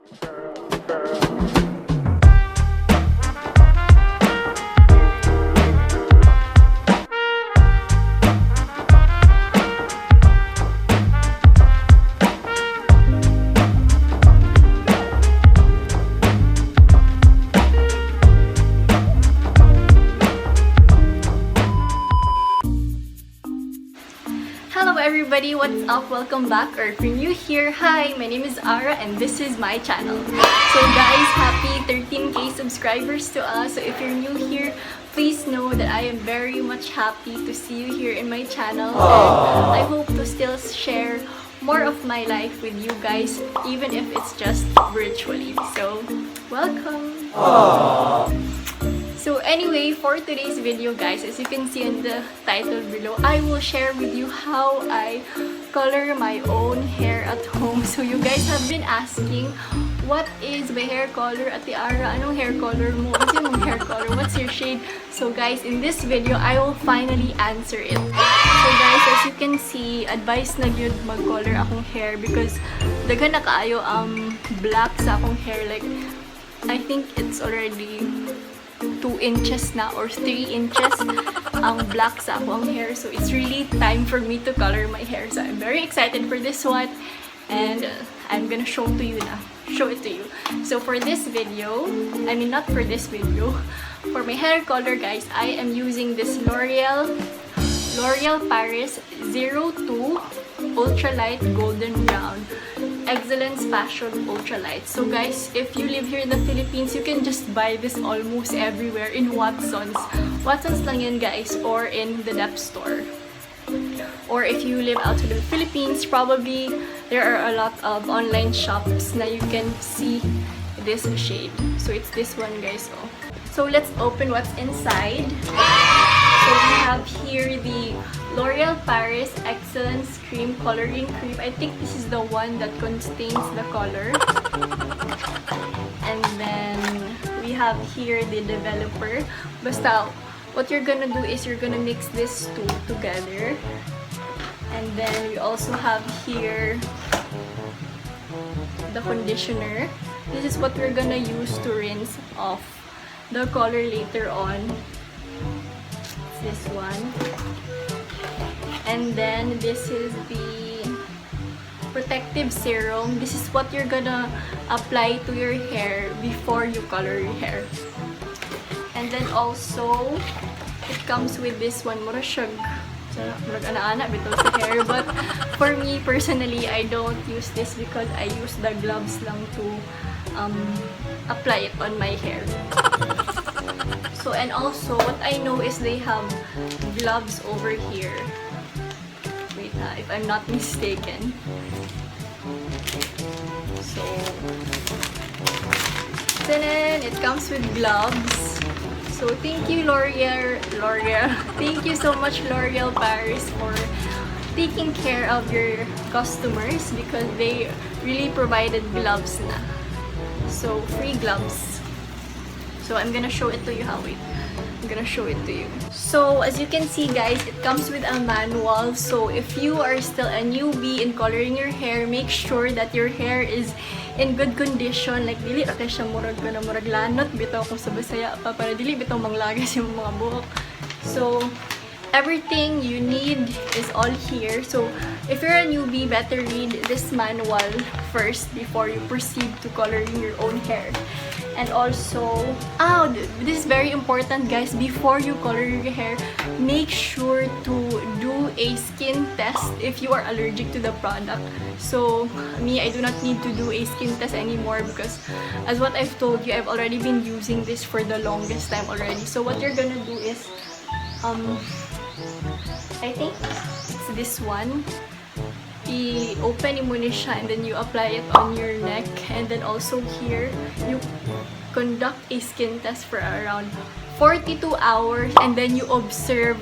Hello everybody, what's up? Welcome back, or if you're new here, hi, my name is Ara and this is my channel. So guys, happy 13k subscribers to us. So if you're new here, please know that I am very much happy to see you here in my channel. And I hope to still share more of my life with you guys, even if it's just virtually. So, welcome! So anyway, for today's video guys, as you can see in the title below, I will share with you how I color my own hair at home. So you guys have been asking, what is my hair color? Ate Ara, anong hair color mo? What's your hair color? What's your shade? So guys, in this video, I will finally answer it. So guys, as you can see, advice na gyud mag-color akong hair because daghan na kaayo ang black sa akong hair. Like, I think it's already 2 inches na or 3 inches ang black sa akong hair. So it's really time for me to color my hair. So I'm very excited for this one, and I'm gonna show it to you. So for this video, I mean not for this video, for my hair color guys, I am using this Loréal Paris 02 Ultralight Golden Brown Excellence Fashion Ultralight. So guys, if you live here in the Philippines, you can just buy this almost everywhere in Watson's. Watson's lang yan guys, or in the Dep store. Or if you live outside of the Philippines, probably there are a lot of online shops na you can see this shade. So it's this one guys. Oh. So let's open what's inside. So we have here the Loréal Paris Excellence Cream Coloring Cream. I think this is the one that contains the color. And then we have here the developer. Basta, what you're gonna do is you're gonna mix these two together. And then we also have here the conditioner. This is what we're gonna use to rinse off the color later on. This one. And then this is the protective serum. This is what you're gonna apply to your hair before you color your hair. And then also it comes with this one, mura siyag ana-ana bitaw sa hair, but for me personally, I don't use this because I use the gloves lang to apply it on my hair. So, and also, what I know is they have gloves over here. Wait, if I'm not mistaken. So, then it comes with gloves. So, thank you L'Oreal. Thank you so much Loréal Paris for taking care of your customers because they really provided gloves na. So, free gloves. So, I'm gonna show it to you how I'm gonna show it to you. So, as you can see guys, it comes with a manual. So, if you are still a newbie in coloring your hair, make sure that your hair is in good condition. Like, dili ra kay siya murag lanot bitaw kung sa Bisaya pa para dili bitaw manglagas yung mga buhok. So, everything you need is all here. So, if you're a newbie, better read this manual first before you proceed to coloring your own hair. And also, this is very important guys, before you color your hair, make sure to do a skin test if you are allergic to the product. So, me, I do not need to do a skin test anymore because as what I've told you, I've already been using this for the longest time already. So, what you're gonna do is, I think it's this one. I-open mo na siya and then you apply it on your neck, and then also here you conduct a skin test for around 42 hours, and then you observe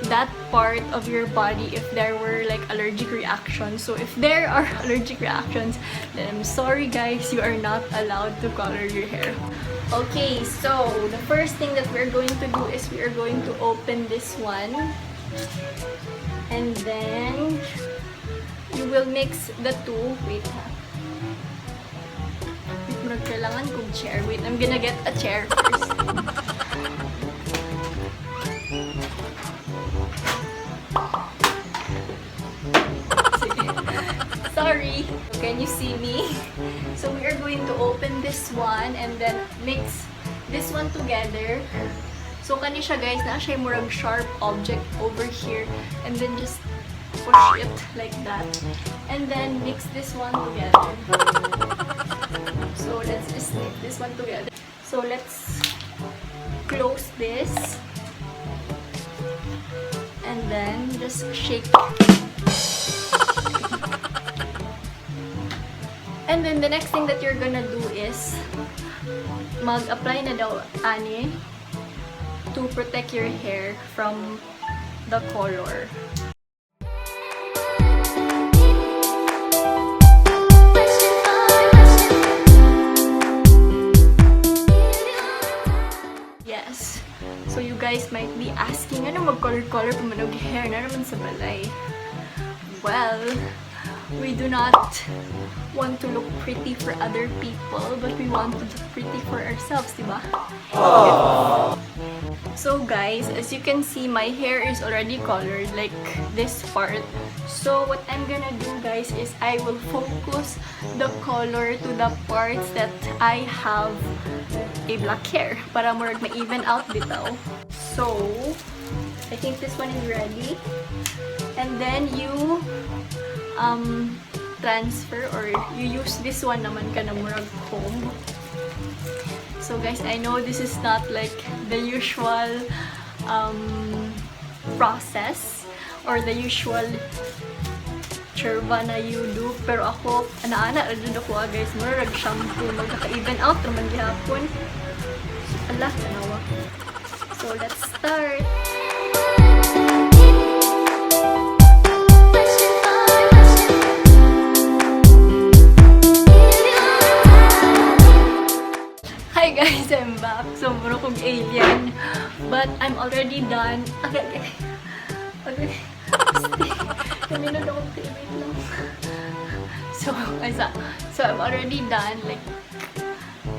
that part of your body if there were like allergic reactions. So if there are allergic reactions, then I'm sorry guys, you are not allowed to color your hair. Okay, so the first thing that we're going to do is we are going to open this one, and then you will mix the two. Wait ha. murag kailangan kong chair. Wait, I'm gonna get a chair first. Sorry. Can you see me? So we are going to open this one and then mix this one together. So kani siya guys, na siya murag sharp object over here and then just push it like that and then mix this one together. So let's just mix this one together. So let's close this and then just shake. And then the next thing that you're gonna do is mag-apply na daw ani to protect your hair from the color. Yes. So you guys might be asking, ano mag-color-color pamanog hair na naman sa balay? Well, we do not want to look pretty for other people, but we want to look pretty for ourselves, diba? So guys, as you can see, my hair is already colored, like this part. So what I'm gonna do guys is I will focus the color to the parts that I have a black hair para more ma-even out bitaw. So I think this one is ready. And then you transfer or you use this one naman ka na murag comb. So guys, I know this is not like the usual process or the usual churba na you do, pero ako ana-ana rin ako guys, murag shampoo magkaka-even out naman gihapon. Ala, tanawa. So let's start. Hi guys, I'm back. So, muro kong alien. But I'm already done. Okay. Naminod akong wait lang. So, I'm already done, like,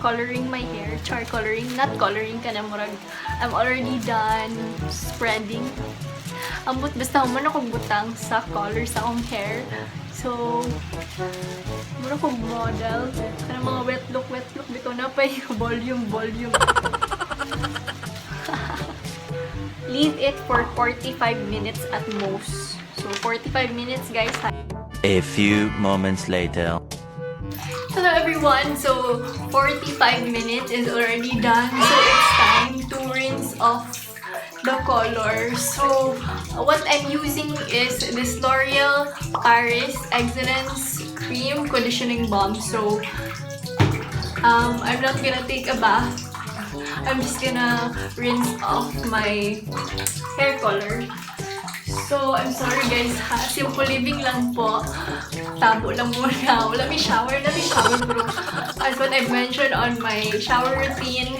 coloring my hair. Char coloring. Not coloring ka na, murag. I'm already done spreading. Ambot, basta human akong butang sa color sa akong hair. So, mura kong model. Kana mga wet look. Bito na pa yung volume. Leave it for 45 minutes at most. So, 45 minutes, guys. A few moments later. Hello, everyone. So, 45 minutes is already done. So, it's time to rinse off the color. So, what I'm using is this Loréal Paris Excellence Cream Conditioning Balm. So, I'm not gonna take a bath. I'm just gonna rinse off my hair color. So, I'm sorry guys ha. Simple living lang po. Tabo lang muna. Wala may shower. Pero as what I've mentioned on my shower routine,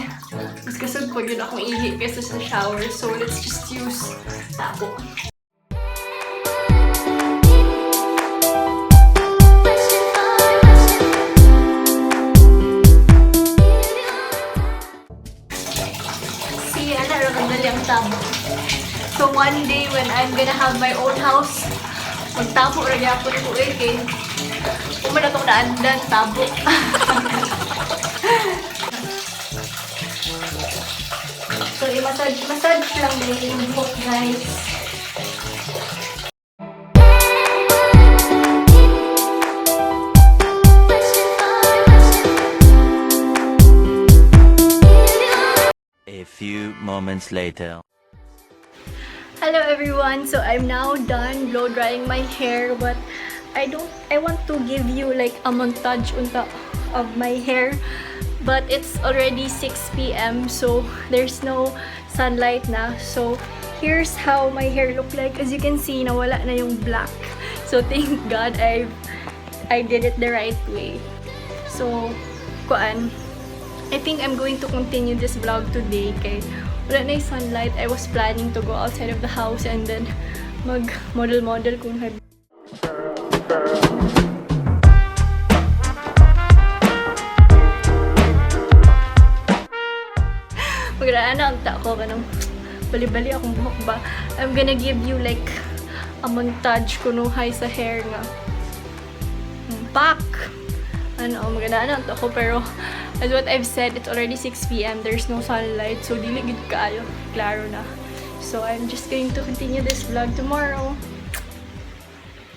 mas kasag po yun akong ihi kaysa sa shower. So, let's just use tabo. Tabo. So one day when I'm gonna have my own house, magtabo ra gyapon ko kay uma na tong naandan tabo. So i-massage lang din yung buhok guys. A few moments later. Hello everyone, so I'm now done blow drying my hair, but I want to give you like a montage of my hair, but it's already 6 p.m. so there's no sunlight na. So here's how my hair look like. As you can see, nawala na yung black. So thank God I did it the right way. So I think I'm going to continue this vlog today kay wala na yung sunlight. I was planning to go outside of the house and then mag-model kung magandaan ang tako kanang bali-bali akong buhok ba. I'm gonna give you like a montage kunuhay sa hair nga. Back! Ano, magandaan ang tako pero as what I've said, it's already 6 p.m. There's no sunlight, so dili gid kaayo. Klaro na. So I'm just going to continue this vlog tomorrow.